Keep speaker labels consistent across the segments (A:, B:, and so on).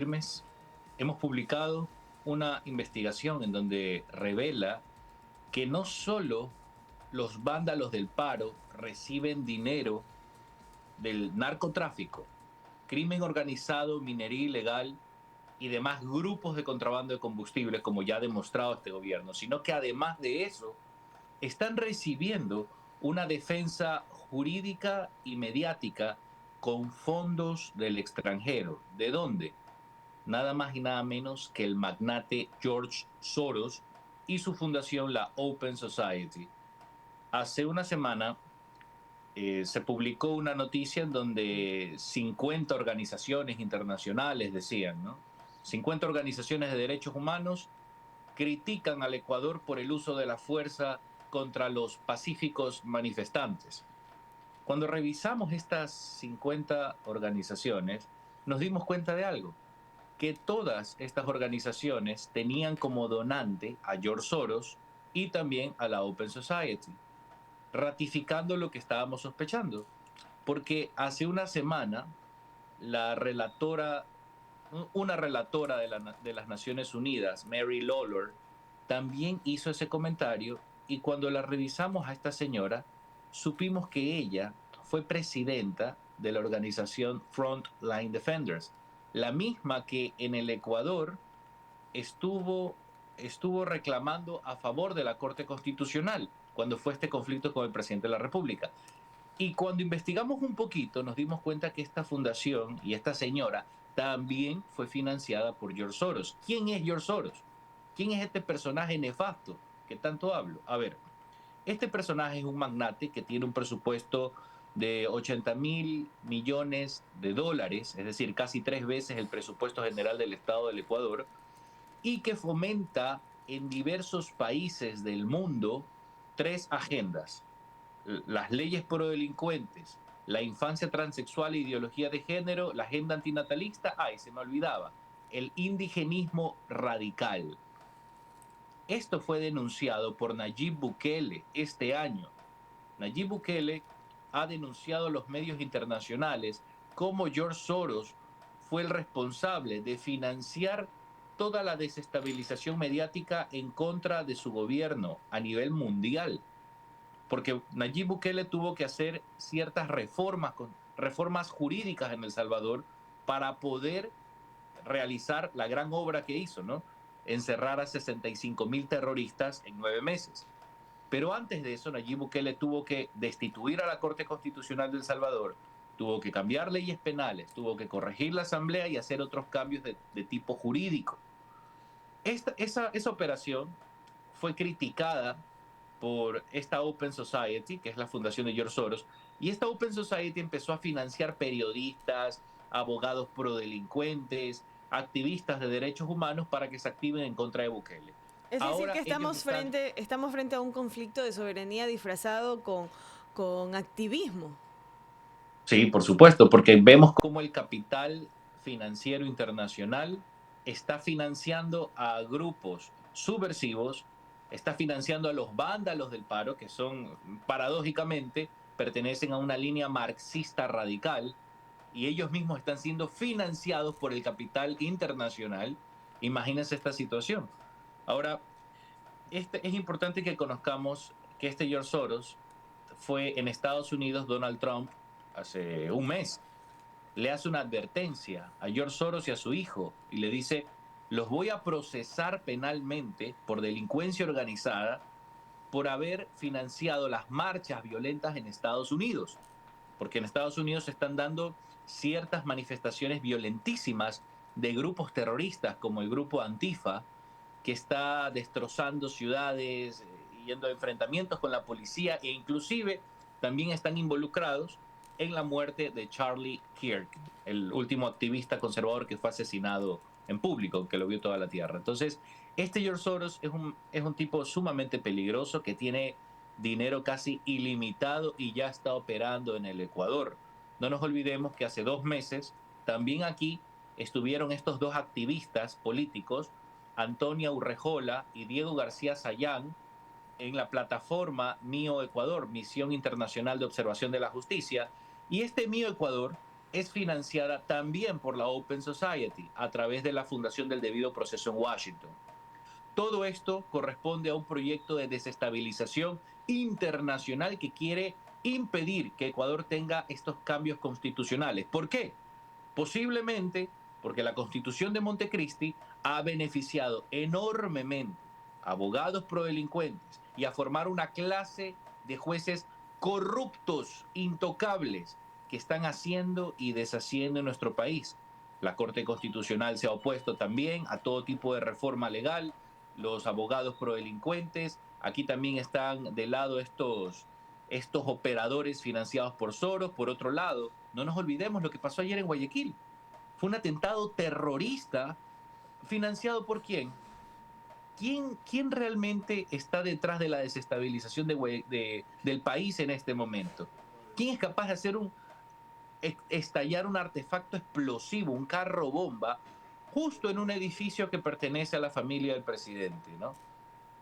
A: Firmes, hemos publicado una investigación en donde revela que no solo los vándalos del paro reciben dinero del narcotráfico, crimen organizado, minería ilegal y demás grupos de contrabando de combustibles, como ya ha demostrado este gobierno, sino que además de eso, están recibiendo una defensa jurídica y mediática con fondos del extranjero. ¿De dónde? Nada más y nada menos que el magnate George Soros y su fundación, la Open Society. Hace una semana se publicó una noticia en donde 50 organizaciones internacionales decían, ¿no? 50 organizaciones de derechos humanos critican al Ecuador por el uso de la fuerza contra los pacíficos manifestantes. Cuando revisamos estas 50 organizaciones, nos dimos cuenta de algo, que todas estas organizaciones tenían como donante a George Soros y también a la Open Society, ratificando lo que estábamos sospechando, porque hace una semana la relatora, una relatora de las Naciones Unidas, Mary Lawlor, también hizo ese comentario y cuando la revisamos a esta señora, supimos que ella fue presidenta de la organización Frontline Defenders, la misma que en el Ecuador estuvo, estuvo reclamando a favor de la Corte Constitucional cuando fue este conflicto con el presidente de la República. Y cuando investigamos un poquito, nos dimos cuenta que esta fundación y esta señora también fue financiada por George Soros. ¿Quién es George Soros? ¿Quién es este personaje nefasto que tanto hablo? A ver, este personaje es un magnate que tiene un presupuesto de 80.000 millones de dólares, es decir, casi 3 veces el presupuesto general del Estado del Ecuador, y que fomenta en diversos países del mundo tres agendas: las leyes pro delincuentes, la infancia transexual e ideología de género, la agenda antinatalista, ay, se me olvidaba, el indigenismo radical. Esto fue denunciado por Nayib Bukele este año. Nayib Bukele ha denunciado a los medios internacionales cómo George Soros fue el responsable de financiar toda la desestabilización mediática en contra de su gobierno a nivel mundial, porque Nayib Bukele tuvo que hacer ciertas reformas jurídicas en El Salvador para poder realizar la gran obra que hizo, ¿no? Encerrar a 65.000 terroristas en 9 meses. Pero antes de eso, Nayib Bukele tuvo que destituir a la Corte Constitucional de El Salvador, tuvo que cambiar leyes penales, tuvo que corregir la Asamblea y hacer otros cambios de tipo jurídico. Esa operación fue criticada por esta Open Society, que es la fundación de George Soros, y esta Open Society empezó a financiar periodistas, abogados prodelincuentes, activistas de derechos humanos para que se activen en contra de Bukele.
B: Es decir, que
A: Ahora ellos están.
B: estamos frente a un conflicto de soberanía disfrazado con activismo.
A: Sí, por supuesto, porque vemos cómo el capital financiero internacional está financiando a grupos subversivos, está financiando a los vándalos del paro, que son, paradójicamente, pertenecen a una línea marxista radical, y ellos mismos están siendo financiados por el capital internacional. Imagínense esta situación. Ahora, es importante que conozcamos que este George Soros fue en Estados Unidos. Donald Trump hace un mes le hace una advertencia a George Soros y a su hijo y le dice: los voy a procesar penalmente por delincuencia organizada por haber financiado las marchas violentas en Estados Unidos, porque en Estados Unidos se están dando ciertas manifestaciones violentísimas de grupos terroristas como el grupo Antifa, que está destrozando ciudades, yendo a enfrentamientos con la policía e inclusive también están involucrados en la muerte de Charlie Kirk, el último activista conservador que fue asesinado en público, que lo vio toda la tierra. Entonces, este George Soros es un tipo sumamente peligroso que tiene dinero casi ilimitado y ya está operando en el Ecuador. No nos olvidemos que hace 2 meses también aquí estuvieron estos dos activistas políticos, Antonia Urrejola y Diego García Sayán, en la plataforma Mío Ecuador, Misión Internacional de Observación de la Justicia. Y este Mío Ecuador es financiada también por la Open Society a través de la Fundación del Debido Proceso en Washington. Todo esto corresponde a un proyecto de desestabilización internacional que quiere impedir que Ecuador tenga estos cambios constitucionales. ¿Por qué? Posiblemente porque la Constitución de Montecristi ha beneficiado enormemente a abogados prodelincuentes y a formar una clase de jueces corruptos, intocables, que están haciendo y deshaciendo en nuestro país. La Corte Constitucional se ha opuesto también a todo tipo de reforma legal, los abogados prodelincuentes, aquí también están de lado estos operadores financiados por Soros. Por otro lado, no nos olvidemos lo que pasó ayer en Guayaquil. Fue un atentado terrorista financiado por quién. ¿Quién realmente está detrás de la desestabilización del país en este momento? ¿Quién es capaz de estallar un artefacto explosivo, un carro bomba, justo en un edificio que pertenece a la familia del presidente, ¿no?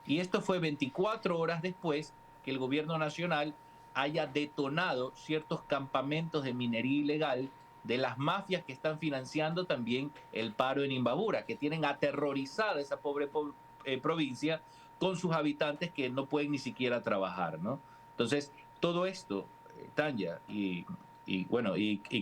A: Y esto fue 24 horas después que el gobierno nacional haya detonado ciertos campamentos de minería ilegal de las mafias que están financiando también el paro en Imbabura, que tienen aterrorizada esa pobre provincia con sus habitantes que no pueden ni siquiera trabajar, ¿no? Entonces, todo esto, Tanya y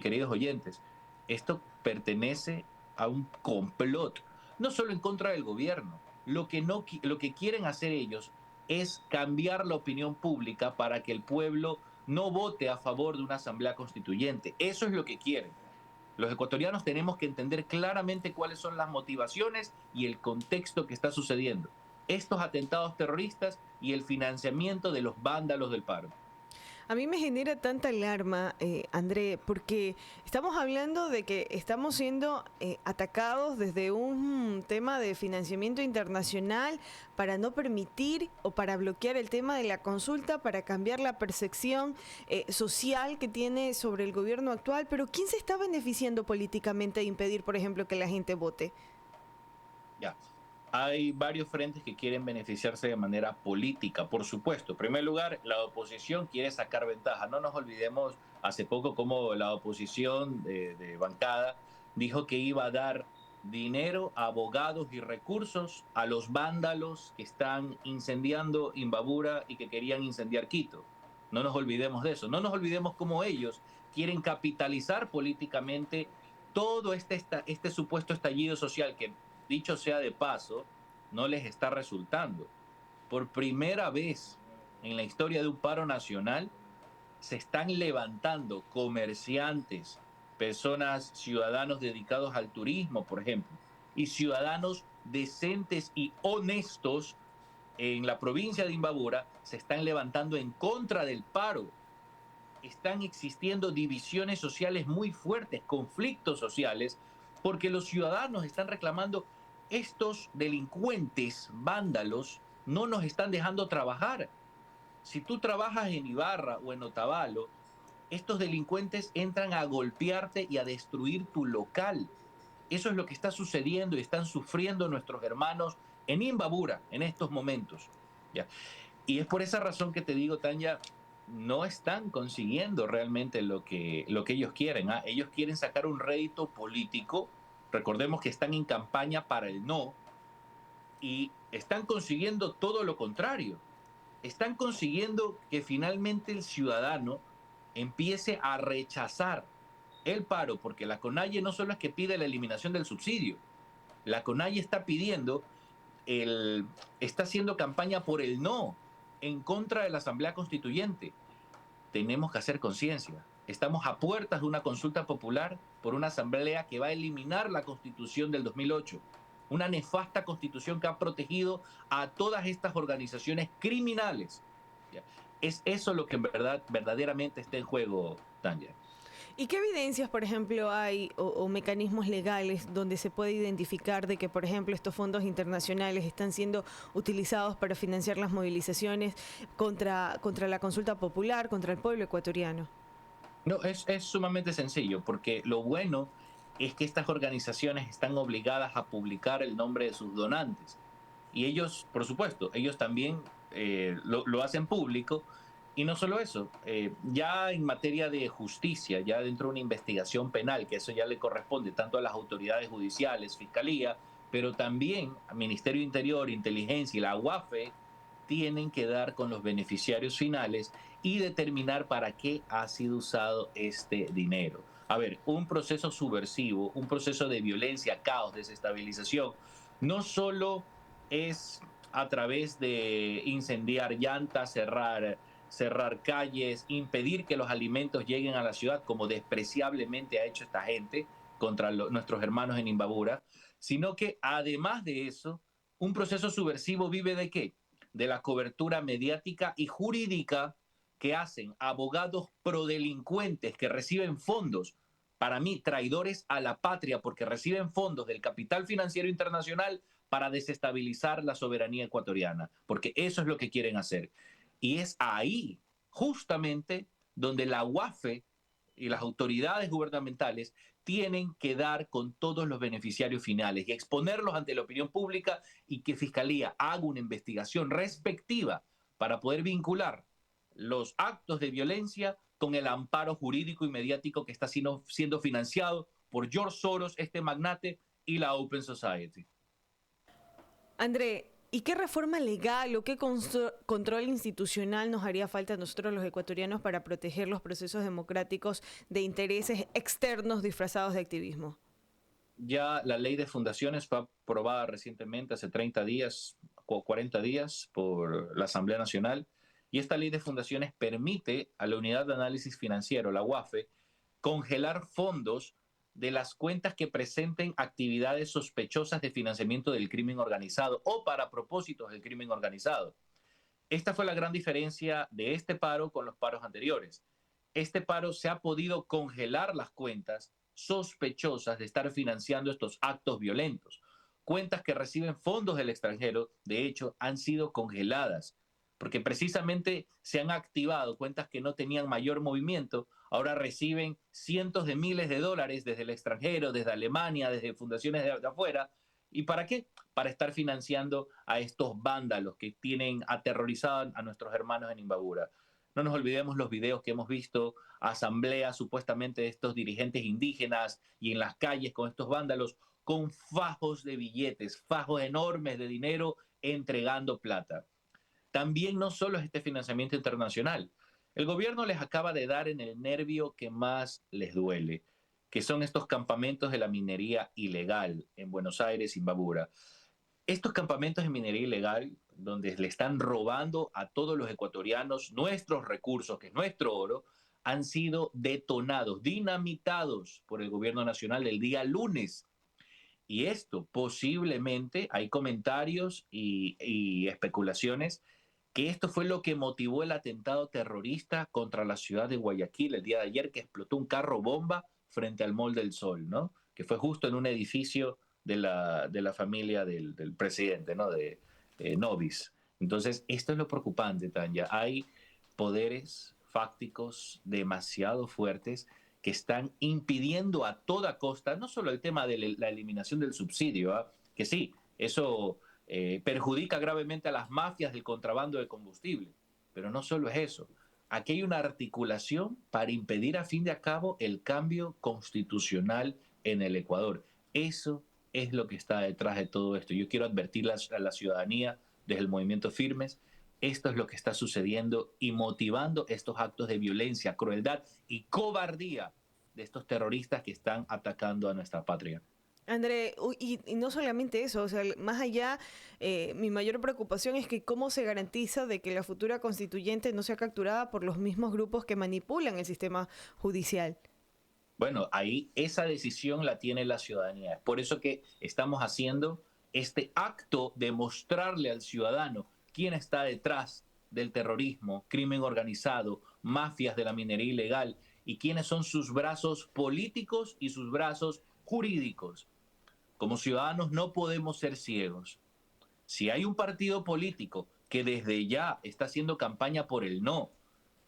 A: queridos oyentes, esto pertenece a un complot, no solo en contra del gobierno. Lo que quieren hacer ellos es cambiar la opinión pública para que el pueblo no vote a favor de una asamblea constituyente. Eso es lo que quieren. Los ecuatorianos tenemos que entender claramente cuáles son las motivaciones y el contexto que está sucediendo. Estos atentados terroristas y el financiamiento de los vándalos del paro.
B: A mí me genera tanta alarma, André, porque estamos hablando de que estamos siendo atacados desde un tema de financiamiento internacional para no permitir o para bloquear el tema de la consulta, para cambiar la percepción social que tiene sobre el gobierno actual. Pero ¿quién se está beneficiando políticamente de impedir, por ejemplo, que la gente vote?
A: Ya. Hay varios frentes que quieren beneficiarse de manera política, por supuesto. En primer lugar, la oposición quiere sacar ventaja. No nos olvidemos hace poco cómo la oposición de bancada dijo que iba a dar dinero a abogados y recursos a los vándalos que están incendiando Imbabura y que querían incendiar Quito. No nos olvidemos de eso. No nos olvidemos cómo ellos quieren capitalizar políticamente todo este supuesto estallido social que, dicho sea de paso, no les está resultando. Por primera vez en la historia de un paro nacional, se están levantando comerciantes, personas, ciudadanos dedicados al turismo, por ejemplo, y ciudadanos decentes y honestos en la provincia de Imbabura, se están levantando en contra del paro. Están existiendo divisiones sociales muy fuertes, conflictos sociales, porque los ciudadanos están reclamando: estos delincuentes, vándalos, no nos están dejando trabajar. Si tú trabajas en Ibarra o en Otavalo, estos delincuentes entran a golpearte y a destruir tu local. Eso es lo que está sucediendo y están sufriendo nuestros hermanos en Imbabura en estos momentos. ¿Ya? Y es por esa razón que te digo, Tanya, no están consiguiendo realmente lo que ellos quieren. ¿Ah? Ellos quieren sacar un rédito político. Recordemos que están en campaña para el no y están consiguiendo todo lo contrario. Están consiguiendo que finalmente el ciudadano empiece a rechazar el paro, porque la CONAIE no solo es que pide la eliminación del subsidio, la CONAIE está pidiendo, está haciendo campaña por el no, en contra de la Asamblea Constituyente. Tenemos que hacer conciencia. Estamos a puertas de una consulta popular por una asamblea que va a eliminar la Constitución del 2008, una nefasta constitución que ha protegido a todas estas organizaciones criminales. Es eso lo que en verdad, verdaderamente está en juego, Tanya.
B: ¿Y qué evidencias, por ejemplo, hay o mecanismos legales donde se puede identificar de que, por ejemplo, estos fondos internacionales están siendo utilizados para financiar las movilizaciones contra la consulta popular, contra el pueblo ecuatoriano?
A: No, es sumamente sencillo, porque lo bueno es que estas organizaciones están obligadas a publicar el nombre de sus donantes. Y ellos, por supuesto, ellos también lo hacen público Y no solo eso, ya en materia de justicia, ya dentro de una investigación penal, que eso ya le corresponde tanto a las autoridades judiciales, fiscalía, pero también al Ministerio de Interior, Inteligencia y la UAFE, tienen que dar con los beneficiarios finales y determinar para qué ha sido usado este dinero. A ver, un proceso subversivo, un proceso de violencia, caos, desestabilización, no solo es a través de incendiar llantas, cerrar calles, impedir que los alimentos lleguen a la ciudad, como despreciablemente ha hecho esta gente contra nuestros hermanos en Imbabura, sino que además de eso, un proceso subversivo vive de qué? De la cobertura mediática y jurídica que hacen abogados prodelincuentes que reciben fondos, para mí, traidores a la patria, porque reciben fondos del capital financiero internacional para desestabilizar la soberanía ecuatoriana, porque eso es lo que quieren hacer. Y es ahí, justamente, donde la UAFE y las autoridades gubernamentales tienen que dar con todos los beneficiarios finales y exponerlos ante la opinión pública y que Fiscalía haga una investigación respectiva para poder vincular los actos de violencia con el amparo jurídico y mediático que está siendo financiado por George Soros, este magnate, y la Open Society.
B: André, ¿y qué reforma legal o qué control institucional nos haría falta a nosotros los ecuatorianos para proteger los procesos democráticos de intereses externos disfrazados de activismo?
A: Ya la ley de fundaciones fue aprobada recientemente, hace 30 días o 40 días, por la Asamblea Nacional. Y esta ley de fundaciones permite a la Unidad de Análisis Financiero, la UAFE, congelar fondos de las cuentas que presenten actividades sospechosas de financiamiento del crimen organizado o para propósitos del crimen organizado. Esta fue la gran diferencia de este paro con los paros anteriores. Este paro se ha podido congelar las cuentas sospechosas de estar financiando estos actos violentos. Cuentas que reciben fondos del extranjero, de hecho, han sido congeladas, porque precisamente se han activado cuentas que no tenían mayor movimiento, ahora reciben cientos de miles de dólares desde el extranjero, desde Alemania, desde fundaciones de afuera. ¿Y para qué? Para estar financiando a estos vándalos que tienen aterrorizado a nuestros hermanos en Imbabura. No nos olvidemos los videos que hemos visto, asambleas supuestamente de estos dirigentes indígenas y en las calles con estos vándalos, con fajos de billetes, fajos enormes de dinero entregando plata. También no solo es este financiamiento internacional. El gobierno les acaba de dar en el nervio que más les duele, que son estos campamentos de la minería ilegal en Buenos Aires, Imbabura. Estos campamentos de minería ilegal, donde le están robando a todos los ecuatorianos nuestros recursos, que es nuestro oro, han sido detonados, dinamitados por el gobierno nacional el día lunes. Y esto posiblemente, hay comentarios y especulaciones, que esto fue lo que motivó el atentado terrorista contra la ciudad de Guayaquil el día de ayer, que explotó un carro bomba frente al Mall del Sol, ¿no? Que fue justo en un edificio de la familia del presidente, ¿no? De Novis. Entonces, esto es lo preocupante, Tanya. Hay poderes fácticos demasiado fuertes que están impidiendo a toda costa, no solo el tema de la eliminación del subsidio, ¿eh? Que sí, eso perjudica gravemente a las mafias del contrabando de combustible, pero no solo es eso. Aquí hay una articulación para impedir a fin de cabo el cambio constitucional en el Ecuador. Eso es lo que está detrás de todo esto. Yo quiero advertir a la ciudadanía desde el movimiento Firmes, esto es lo que está sucediendo y motivando estos actos de violencia, crueldad y cobardía de estos terroristas que están atacando a nuestra patria.
B: André, y no solamente eso, o sea, más allá, mi mayor preocupación es que cómo se garantiza de que la futura constituyente no sea capturada por los mismos grupos que manipulan el sistema judicial.
A: Bueno, ahí esa decisión la tiene la ciudadanía. Es por eso que estamos haciendo este acto de mostrarle al ciudadano quién está detrás del terrorismo, crimen organizado, mafias de la minería ilegal y quiénes son sus brazos políticos y sus brazos jurídicos. Como ciudadanos no podemos ser ciegos. Si hay un partido político que desde ya está haciendo campaña por el no,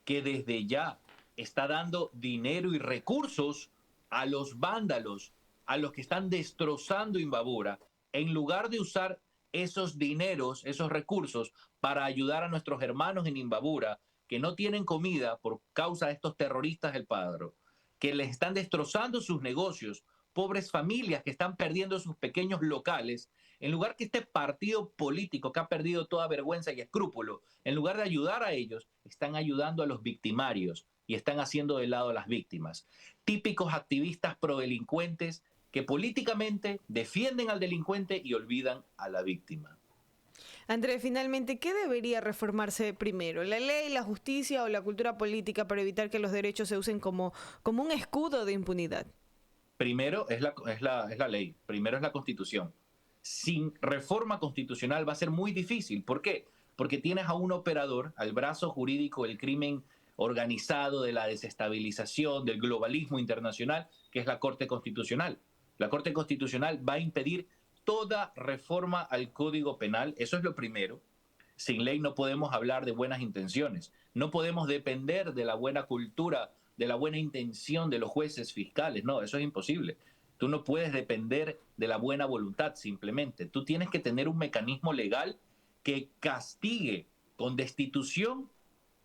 A: que desde ya está dando dinero y recursos a los vándalos, a los que están destrozando Imbabura, en lugar de usar esos dineros, esos recursos para ayudar a nuestros hermanos en Imbabura, que no tienen comida por causa de estos terroristas del Padro, que les están destrozando sus negocios, pobres familias que están perdiendo sus pequeños locales, en lugar que este partido político que ha perdido toda vergüenza y escrúpulo, en lugar de ayudar a ellos, están ayudando a los victimarios y están haciendo de lado a las víctimas. Típicos activistas prodelincuentes que políticamente defienden al delincuente y olvidan a la víctima.
B: André, finalmente, ¿qué debería reformarse primero? ¿La ley, la justicia o la cultura política para evitar que los derechos se usen como un escudo de impunidad?
A: Primero es la ley, primero es la Constitución. Sin reforma constitucional va a ser muy difícil. ¿Por qué? Porque tienes a un operador, al brazo jurídico del crimen organizado, de la desestabilización, del globalismo internacional, que es la Corte Constitucional. La Corte Constitucional va a impedir toda reforma al Código Penal, eso es lo primero. Sin ley no podemos hablar de buenas intenciones, no podemos depender de la buena cultura, de la buena intención de los jueces fiscales, no, eso es imposible. Tú no puedes depender de la buena voluntad simplemente, tú tienes que tener un mecanismo legal que castigue con destitución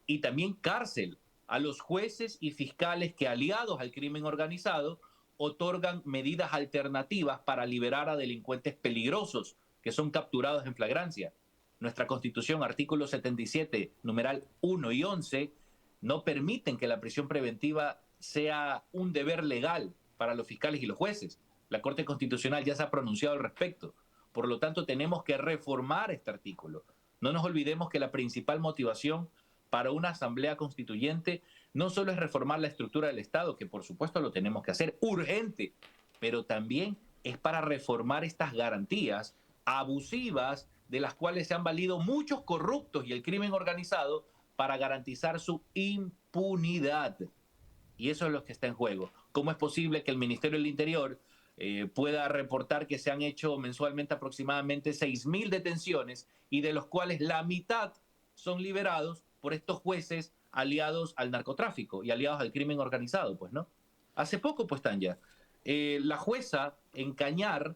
A: y también cárcel a los jueces y fiscales que, aliados al crimen organizado, otorgan medidas alternativas para liberar a delincuentes peligrosos que son capturados en flagrancia. Nuestra Constitución, artículo 77, numeral 1 y 11, no permiten que la prisión preventiva sea un deber legal para los fiscales y los jueces. La Corte Constitucional ya se ha pronunciado al respecto. Por lo tanto, tenemos que reformar este artículo. No nos olvidemos que la principal motivación para una asamblea constituyente no solo es reformar la estructura del Estado, que por supuesto lo tenemos que hacer urgente, pero también es para reformar estas garantías abusivas de las cuales se han valido muchos corruptos y el crimen organizado para garantizar su impunidad. Y eso es lo que está en juego. ¿Cómo es posible que el Ministerio del Interior pueda reportar que se han hecho mensualmente aproximadamente 6.000 detenciones y de los cuales la mitad son liberados por estos jueces aliados al narcotráfico y aliados al crimen organizado? Pues no. Hace poco, pues, Tanya, la jueza en Cañar,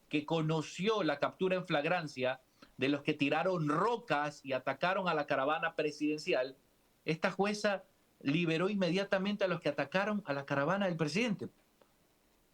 A: que conoció la captura en flagrancia de los que tiraron rocas y atacaron a la caravana presidencial, esta jueza liberó inmediatamente a los que atacaron a la caravana del presidente.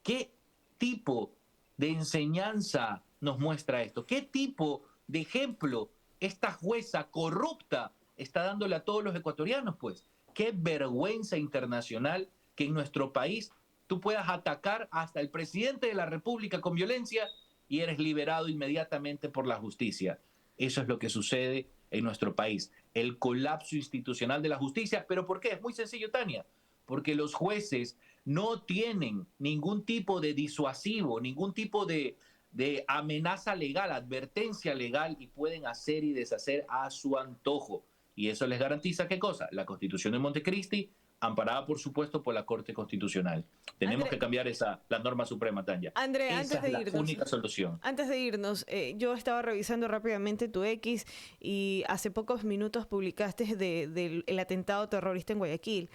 A: ¿Qué tipo de enseñanza nos muestra esto? ¿Qué tipo de ejemplo esta jueza corrupta está dándole a todos los ecuatorianos? Pues qué vergüenza internacional que en nuestro país tú puedas atacar hasta el presidente de la República con violencia y eres liberado inmediatamente por la justicia. Eso es lo que sucede en nuestro país, el colapso institucional de la justicia. ¿Pero por qué? Es muy sencillo, Tania, porque los jueces no tienen ningún tipo de disuasivo, ningún tipo de amenaza legal, advertencia legal, y pueden hacer y deshacer a su antojo. Y eso les garantiza, ¿qué cosa? La Constitución de Montecristi, amparada, por supuesto, por la Corte Constitucional. Tenemos que cambiar la norma suprema, Tanya.
B: André,
A: esa es la única solución.
B: Antes de irnos, yo estaba revisando rápidamente tu X y hace pocos minutos publicaste del atentado terrorista en Guayaquil.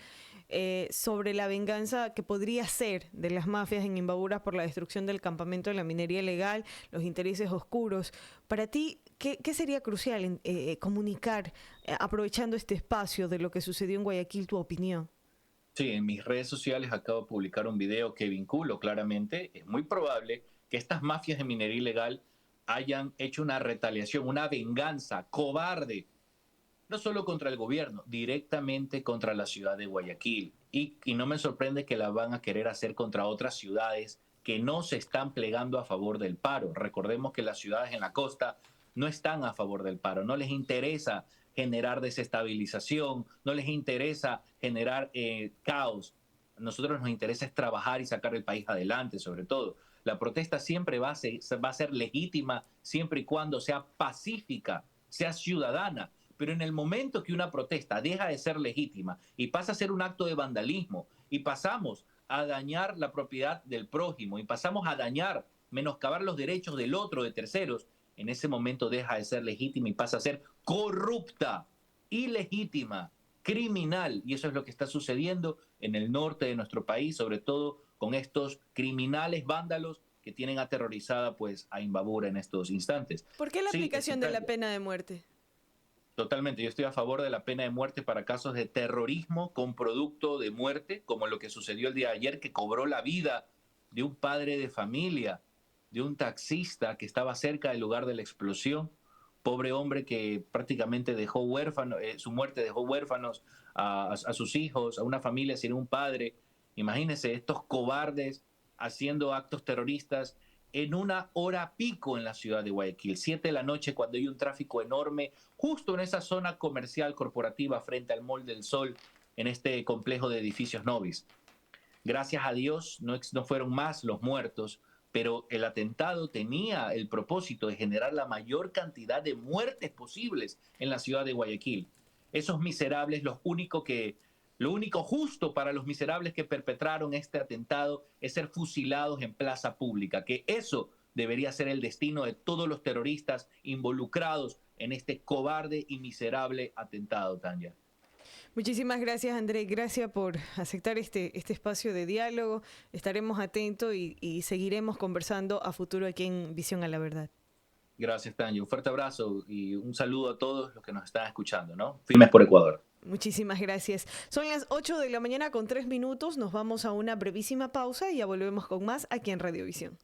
B: Sobre la venganza que podría ser de las mafias en Imbabura por la destrucción del campamento de la minería ilegal, los intereses oscuros. Para ti, ¿qué sería crucial comunicar, aprovechando este espacio de lo que sucedió en Guayaquil, tu opinión?
A: Sí, en mis redes sociales acabo de publicar un video que vinculo claramente. Es muy probable que estas mafias de minería ilegal hayan hecho una retaliación, una venganza cobarde, no solo contra el gobierno, directamente contra la ciudad de Guayaquil. Y no me sorprende que la van a querer hacer contra otras ciudades que no se están plegando a favor del paro. Recordemos que las ciudades en la costa no están a favor del paro, no les interesa generar desestabilización, no les interesa generar caos. A nosotros nos interesa es trabajar y sacar el país adelante, sobre todo. La protesta siempre va a ser legítima siempre y cuando sea pacífica, sea ciudadana. Pero en el momento que una protesta deja de ser legítima y pasa a ser un acto de vandalismo y pasamos a dañar la propiedad del prójimo y pasamos a dañar, menoscabar los derechos del otro, de terceros, en ese momento deja de ser legítima y pasa a ser corrupta, ilegítima, criminal. Y eso es lo que está sucediendo en el norte de nuestro país, sobre todo con estos criminales vándalos que tienen aterrorizada pues a Imbabura en estos instantes.
B: ¿Por qué la aplicación de la pena de muerte?
A: Totalmente, yo estoy a favor de la pena de muerte para casos de terrorismo con producto de muerte, como lo que sucedió el día de ayer, que cobró la vida de un padre de familia, de un taxista que estaba cerca del lugar de la explosión. Pobre hombre que prácticamente dejó huérfano, su muerte dejó huérfanos a sus hijos, a una familia sin un padre. Imagínense estos cobardes haciendo actos terroristas en una hora pico en la ciudad de Guayaquil, 7 de la noche, cuando hay un tráfico enorme, justo en esa zona comercial corporativa frente al Mall del Sol, en este complejo de edificios Novis. Gracias a Dios no fueron más los muertos, pero el atentado tenía el propósito de generar la mayor cantidad de muertes posibles en la ciudad de Guayaquil. Esos miserables, lo único justo para los miserables que perpetraron este atentado es ser fusilados en plaza pública, que eso debería ser el destino de todos los terroristas involucrados en este cobarde y miserable atentado, Tanya.
B: Muchísimas gracias, André. Gracias por aceptar este espacio de diálogo. Estaremos atentos y seguiremos conversando a futuro aquí en Visión a la Verdad.
A: Gracias, Tanya. Un fuerte abrazo y un saludo a todos los que nos están escuchando, ¿no? Firmes por Ecuador.
B: Muchísimas gracias. Son las 8 de la mañana con 3 minutos. Nos vamos a una brevísima pausa y ya volvemos con más aquí en Radiovisión.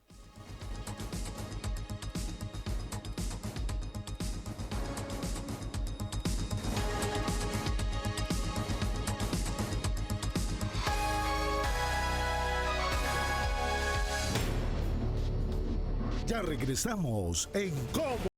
C: Ya regresamos en Cómo